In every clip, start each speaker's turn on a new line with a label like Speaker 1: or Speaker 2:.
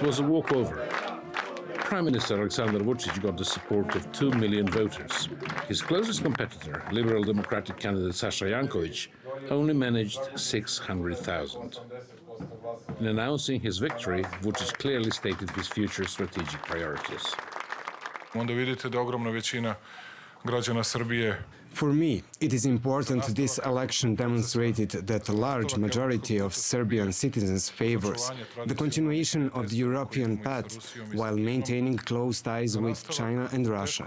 Speaker 1: It was a walkover. Prime Minister Aleksandar Vucic got the support of 2 million voters. His closest competitor, Liberal Democratic candidate Saša Jankovic, only managed 600,000. In announcing his victory, Vucic clearly stated his future strategic priorities.
Speaker 2: Onda vidite da ogromna većina građana Srbije.
Speaker 3: For me, it is important this election demonstrated that a large majority of Serbian citizens favors the continuation of the European path while maintaining close ties with China and Russia.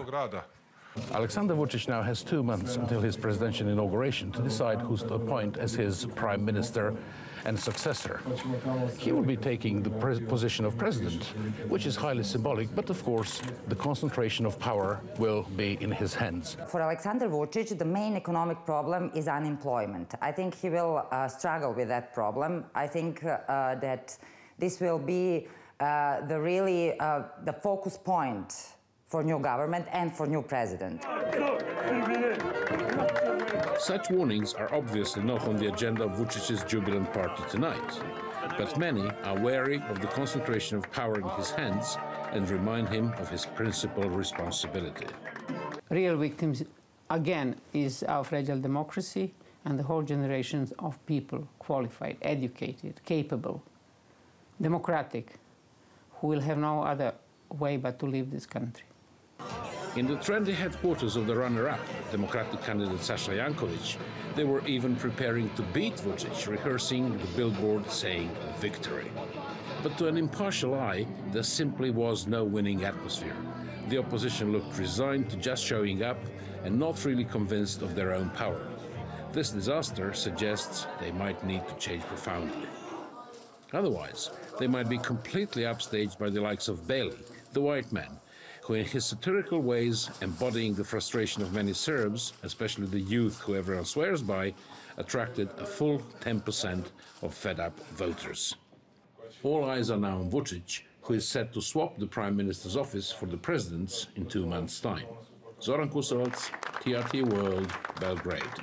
Speaker 1: Aleksandar Vucic now has 2 months until his presidential inauguration to decide who to appoint as his prime minister and successor. He will be taking the position of president, which is highly symbolic, but of course the concentration of power will be in his hands.
Speaker 4: For Aleksandar Vucic, the main economic problem is unemployment. I think he will struggle with that problem. I think that this will be the focus point for new government and for new president.
Speaker 1: Such warnings are obviously not on the agenda of Vucic's jubilant party tonight, but many are wary of the concentration of power in his hands and remind him of his principal responsibility.
Speaker 5: Real victims, again, is our fragile democracy and the whole generations of people, qualified, educated, capable, democratic, who will have no other way but to leave this country.
Speaker 1: In the trendy headquarters of the runner-up, Democratic candidate Saša Jankovic, they were even preparing to beat Vucic, rehearsing the billboard saying victory. But to an impartial eye, there simply was no winning atmosphere. The opposition looked resigned to just showing up and not really convinced of their own power. This disaster suggests they might need to change profoundly. Otherwise, they might be completely upstaged by the likes of Bailey, the white man, who in his satirical ways, embodying the frustration of many Serbs, especially the youth who everyone swears by, attracted a full 10% of fed-up voters. All eyes are now on Vucic, who is set to swap the Prime Minister's office for the President's in 2 months' time. Zoran Kusovac, TRT World, Belgrade.